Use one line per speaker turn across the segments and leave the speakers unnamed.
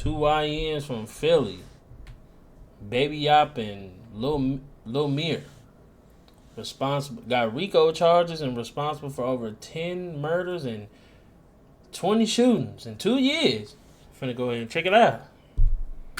Two YNs from Philly, Baby Yopp and Lil Mir, got RICO charges and responsible for over 10 murders and 20 shootings in 2 years. Finna go ahead and check it out.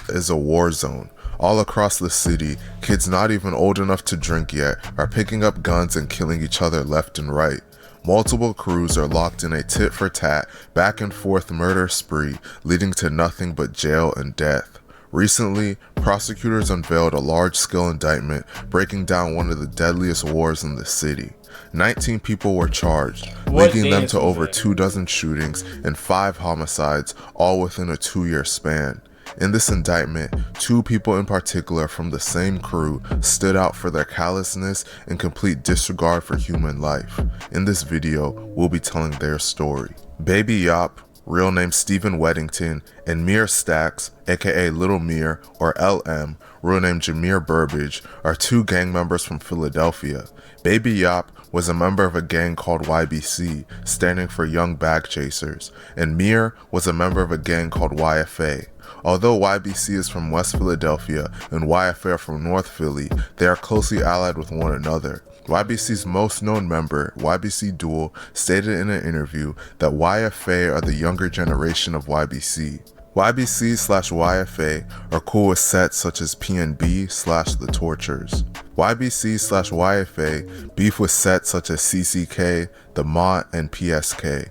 Is a war zone. All across the city, kids not even old enough to drink yet are picking up guns and killing each other left and right. Multiple crews are locked in a tit-for-tat, back-and-forth murder spree, leading to nothing but jail and death. Recently, prosecutors unveiled a large-scale indictment breaking down one of the deadliest wars in the city. 19 people were charged, linking them to over 24 shootings and 5 homicides, all within a 2-year span. In this indictment, 2 people in particular from the same crew stood out for their callousness and complete disregard for human life. In this video, we'll be telling their story. Baby Yopp, real name Stephen Weddington, and Mir Stacks, aka Lil Mir or LM, real name Jameer Burbage, are 2 gang members from Philadelphia. Baby Yopp was a member of a gang called YBC, standing for Young Bag Chasers, and Mir was a member of a gang called YFA. Although YBC is from West Philadelphia and YFA are from North Philly, they are closely allied with one another. YBC's most known member, YBC Duel, stated in an interview that YFA are the younger generation of YBC. YBC/YFA are cool with sets such as PNB/The Tortures. YBC/YFA beef with sets such as CCK, The Mott, and PSK.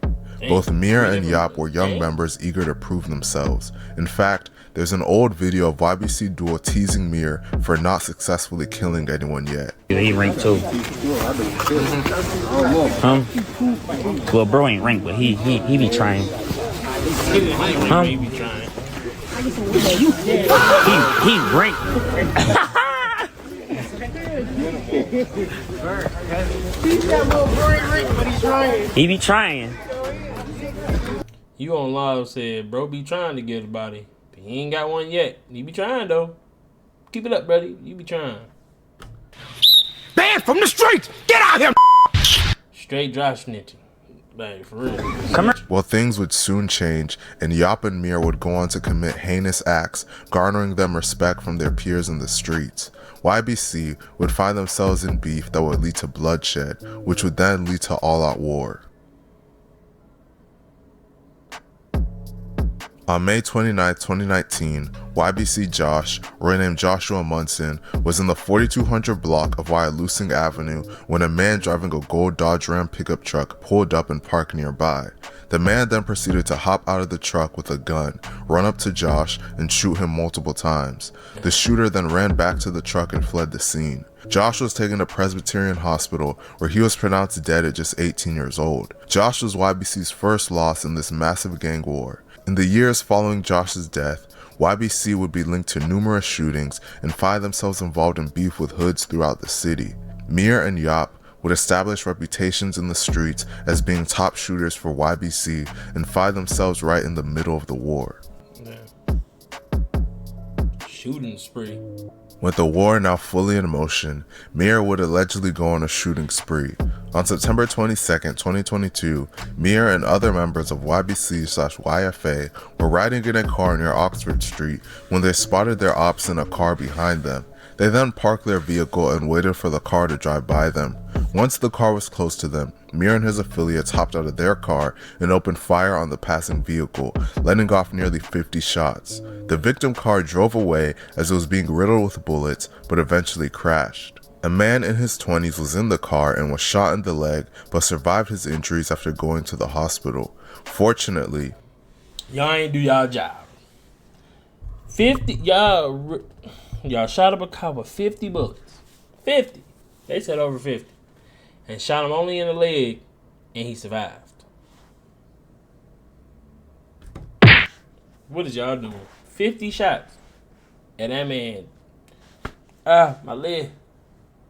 Both Mir and Yopp were young members eager to prove themselves. In fact, there's an old video of YBC Duel teasing Mir for not successfully killing anyone yet.
He ranked too. Well, bro ain't ranked, but he be trying.
He be trying.
He ranked. He be trying.
You on live said, bro be trying to get a body. But he ain't got one yet. He be trying though. Keep it up, buddy. You be trying.
Banned from the streets! Get out here!
Straight drop snitching. Like, for real.
Come here.
Well, things would soon change, and Yopp and Mir would go on to commit heinous acts, garnering them respect from their peers in the streets. YBC would find themselves in beef that would lead to bloodshed, which would then lead to all-out war. On May 29, 2019, YBC Josh, renamed Joshua Munson, was in the 4200 block of Wyalusing Avenue when a man driving a gold Dodge Ram pickup truck pulled up and parked nearby. The man then proceeded to hop out of the truck with a gun, run up to Josh, and shoot him multiple times. The shooter then ran back to the truck and fled the scene. Josh was taken to Presbyterian Hospital, where he was pronounced dead at just 18 years old. Josh was YBC's first loss in this massive gang war. In the years following Josh's death, YBC would be linked to numerous shootings and find themselves involved in beef with hoods throughout the city. Mir and Yopp would establish reputations in the streets as being top shooters for YBC and find themselves right in the middle of the war.
Yeah. Shooting spree.
With the war now fully in motion, Mir would allegedly go on a shooting spree. On September 22, 2022, Mir and other members of YBC/YFA were riding in a car near Oxford Street when they spotted their ops in a car behind them. They then parked their vehicle and waited for the car to drive by them. Once the car was close to them, Mir and his affiliates hopped out of their car and opened fire on the passing vehicle, letting off nearly 50 shots. The victim car drove away as it was being riddled with bullets, but eventually crashed. A man in his 20s was in the car and was shot in the leg, but survived his injuries after going to the hospital. Fortunately,
y'all ain't do y'all job. 50, y'all shot up a car with 50 bullets. 50. They said over 50. And shot him only in the leg, and he survived. What is y'all doing? 50 shots. And that man, my leg,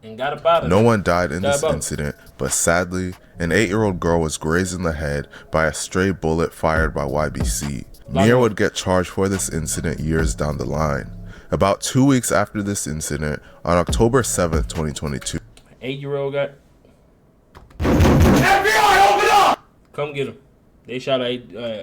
and got up out of
no
there.
one died in this incident, but sadly, an 8-year-old girl was grazed in the head by a stray bullet fired by YBC. Mir would get charged for this incident years down the line. About 2 weeks after this incident, on October 7th, 2022,
8-year-old got...
FBI, open up!
Come get him. They shot a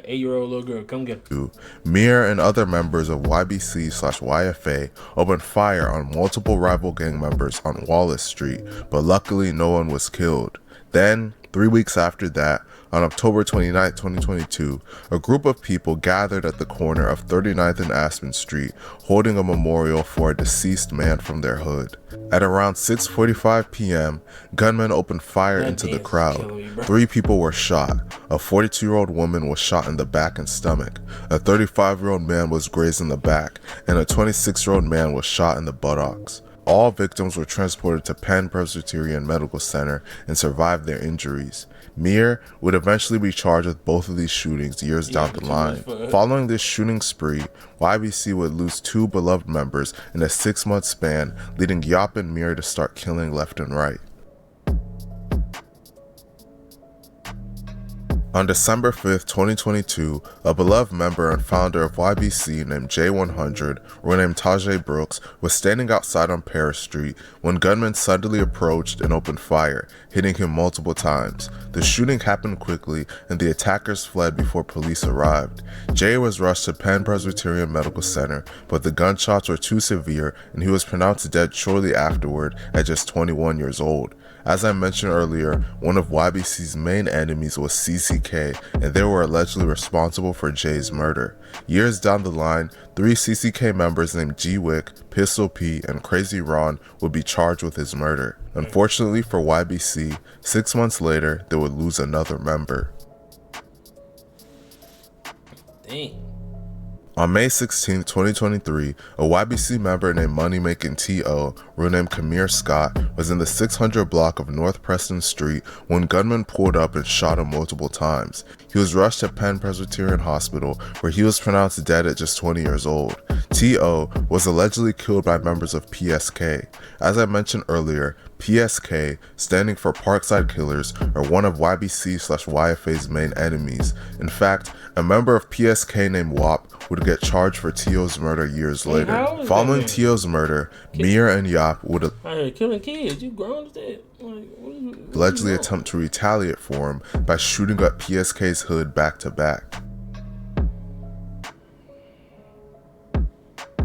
8-year-old little girl. Come get her.
Mir and other members of YBC/YFA opened fire on multiple rival gang members on Wallace Street, but luckily no one was killed. Then, 3 weeks after that, on October 29, 2022, a group of people gathered at the corner of 39th and Aspen Street, holding a memorial for a deceased man from their hood. At around 6:45 p.m., gunmen opened fire into the crowd. 3 people were shot. A 42-year-old woman was shot in the back and stomach. A 35-year-old man was grazed in the back, and a 26-year-old man was shot in the buttocks. All victims were transported to Penn Presbyterian Medical Center and survived their injuries. Mir would eventually be charged with both of these shootings years down the line. Following this shooting spree, YBC would lose 2 beloved members in a 6-month span, leading Yopp and Mir to start killing left and right. On December 5th, 2022, a beloved member and founder of YBC named J100, renamed Tajay Brooks, was standing outside on Paris Street when gunmen suddenly approached and opened fire, hitting him multiple times. The shooting happened quickly and the attackers fled before police arrived. Jay was rushed to Penn Presbyterian Medical Center, but the gunshots were too severe and he was pronounced dead shortly afterward at just 21 years old. As I mentioned earlier, one of YBC's main enemies was CCK, and they were allegedly responsible for Jay's murder. Years down the line, 3 CCK members named G-Wick, Pistol P, and Crazy Ron would be charged with his murder. Unfortunately for YBC, 6 months later, they would lose another member.
Dang.
On May 16, 2023, a YBC member named Moneymaking T.O., renamed Kamir Scott, was in the 600 block of North Preston Street when gunmen pulled up and shot him multiple times. He was rushed to Penn Presbyterian Hospital, where he was pronounced dead at just 20 years old. T.O. was allegedly killed by members of PSK. As I mentioned earlier, PSK, standing for Parkside Killers, are one of YBC/YFA's main enemies. In fact, a member of PSK named Yopp would get charged for T.O.'s murder years later. Following T.O.'s murder, Mir and Yopp would
killing kids. You grown as that.
allegedly attempt to retaliate for him by shooting up PSK's hood back to back.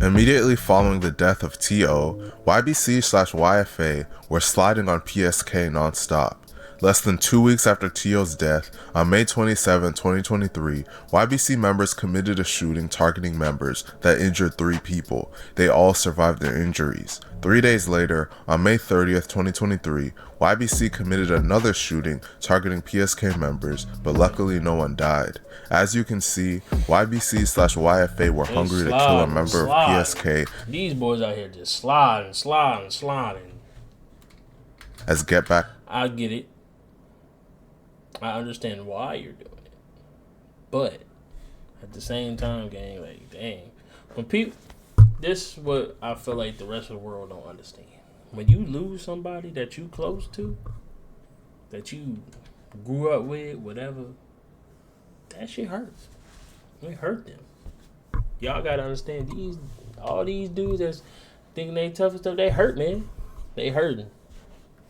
Immediately following the death of T.O., YBC/YFA were sliding on PSK non-stop. Less than 2 weeks after T.O.'s death, on May 27, 2023, YBC members committed a shooting targeting members that injured 3 people. They all survived their injuries. 3 days later, on May 30th, 2023, YBC committed another shooting targeting PSK members, but luckily no one died. As you can see, YBC/YFA were hungry to kill a member of PSK.
These boys out here just sliding.
As Get Back.
I get it. I understand why you're doing it. But at the same time, gang, like, dang. When people, this is what I feel like the rest of the world don't understand. When you lose somebody that you close to, that you grew up with, whatever, that shit hurts. It hurt them. Y'all gotta understand, all these dudes that's thinking they tough and stuff, they hurt, man. They hurting.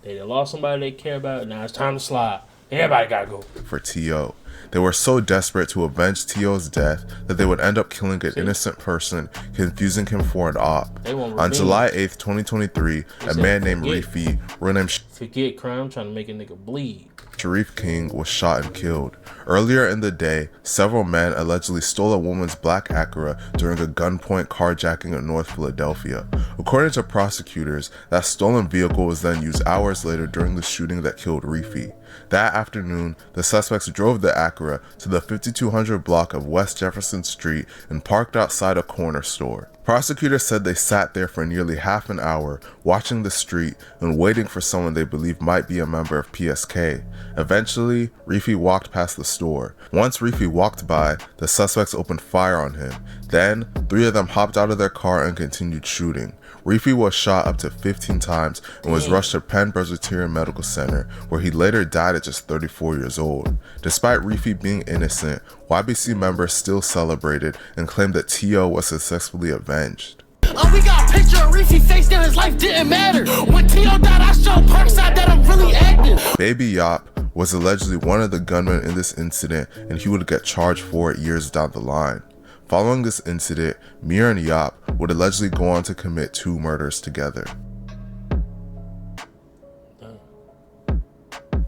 They lost somebody they care about. Now it's time to slide. Everybody gotta go.
For T.O. They were so desperate to avenge T.O.'s death that they would end up killing an innocent person, confusing him for an op. On July 8th, 2023, a man named Reefy, renamed
Forget crime, trying to make a nigga bleed.
Sharif King was shot and killed. Earlier in the day, several men allegedly stole a woman's black Acura during a gunpoint carjacking in North Philadelphia. According to prosecutors, that stolen vehicle was then used hours later during the shooting that killed Reefy. That afternoon, the suspects drove the Acura to the 5200 block of West Jefferson Street and parked outside a corner store. Prosecutors said they sat there for nearly half an hour, watching the street and waiting for someone they believed might be a member of PSK. Eventually, Reefy walked past the store. Once Reefy walked by, the suspects opened fire on him. Then, 3 of them hopped out of their car and continued shooting. Reefy was shot up to 15 times and was rushed to Penn Presbyterian Medical Center, where he later died at just 34 years old. Despite Reefy being innocent, YBC members still celebrated and claimed that T.O. was successfully avenged.
We got a picture of Reefy face that his life didn't matter. When T.O. died, I showed Parkside that I'm really active.
Baby Yopp was allegedly one of the gunmen in this incident, and he would get charged for it years down the line. Following this incident, Mir and Yopp would allegedly go on to commit 2 murders together.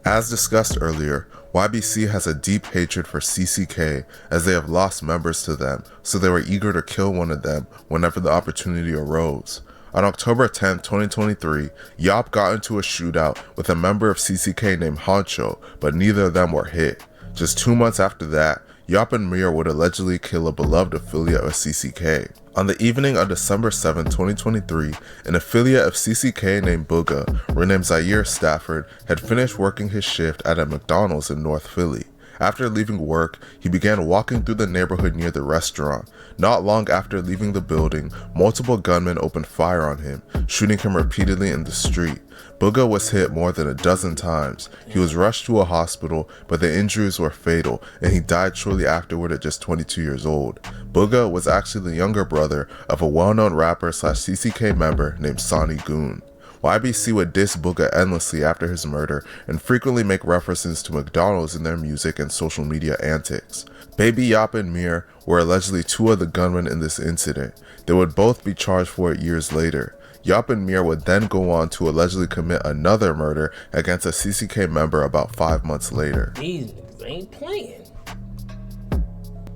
As discussed earlier, YBC has a deep hatred for CCK as they have lost members to them, so they were eager to kill one of them whenever the opportunity arose. On October 10, 2023, Yopp got into a shootout with a member of CCK named Honcho, but neither of them were hit. Just 2 months after that, Yopp and Mir would allegedly kill a beloved affiliate of CCK. On the evening of December 7, 2023, an affiliate of CCK named Booga, renamed Zaire Stafford, had finished working his shift at a McDonald's in North Philly. After leaving work, he began walking through the neighborhood near the restaurant. Not long after leaving the building, multiple gunmen opened fire on him, shooting him repeatedly in the street. Booga was hit more than a dozen times. He was rushed to a hospital, but the injuries were fatal, and he died shortly afterward at just 22 years old. Booga was actually the younger brother of a well-known rapper / CCK member named Sonny Goon. YBC would diss Booga endlessly after his murder and frequently make references to McDonald's in their music and social media antics. Baby Yopp and Mir were allegedly 2 of the gunmen in this incident. They would both be charged for it years later. Yopp and Mir would then go on to allegedly commit another murder against a CCK member about 5 months later.
These niggas ain't playing.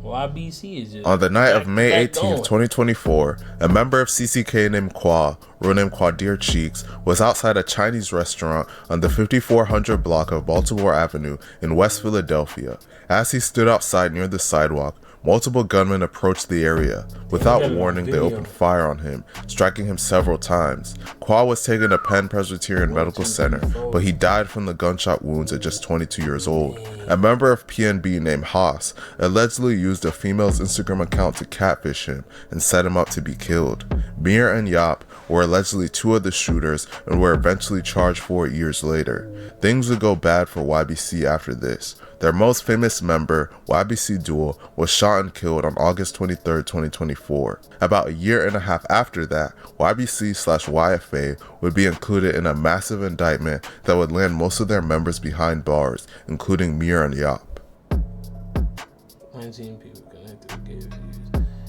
YBC is just
on the night of May 18,
on.
2024, a member of CCK named Kwa, real name Quadir Cheeks, was outside a Chinese restaurant on the 5400 block of Baltimore Avenue in West Philadelphia. As he stood outside near the sidewalk, multiple gunmen approached the area. Without warning, they opened fire on him, striking him several times. Kwa was taken to Penn Presbyterian Medical Center, but he died from the gunshot wounds at just 22 years old. A member of PNB named Haas allegedly used a female's Instagram account to catfish him and set him up to be killed. Mir and Yopp were allegedly 2 of the shooters and were eventually charged for it years later. Things would go bad for YBC after this. Their most famous member, YBC Duel, was shot and killed on August 23, 2024. About a year and a half after that, YBC / YFA would be included in a massive indictment that would land most of their members behind bars, including Mir and Yopp.
19 people connected with gay views.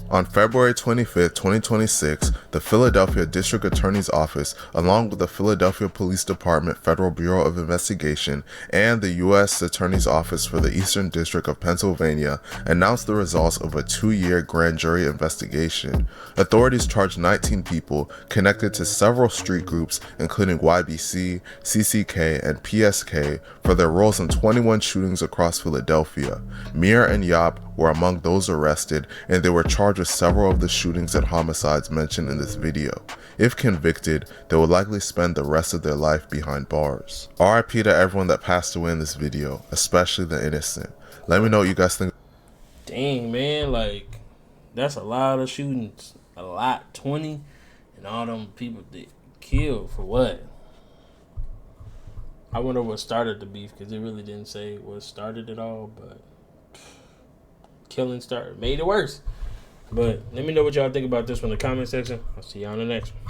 On February 25, 2026, the Philadelphia District Attorney's Office, along with the Philadelphia Police Department Federal Bureau of Investigation and the U.S. Attorney's Office for the Eastern District of Pennsylvania, announced the results of a 2-year grand jury investigation. Authorities charged 19 people connected to several street groups, including YBC, CCK, and PSK, for their roles in 21 shootings across Philadelphia. Mir and Yopp were among those arrested, and they were charged with several of the shootings and homicides mentioned in this video. If convicted, they will likely spend the rest of their life behind bars. RIP to everyone that passed away in this video, especially the innocent. Let me know what you guys think.
Dang, man, like, that's a lot of shootings. A lot. 20. And all them people that killed for what? I wonder what started the beef, because it really didn't say what started it all, but killing started, made it worse. But let me know what y'all think about this one in the comment section. I'll see y'all in the next one.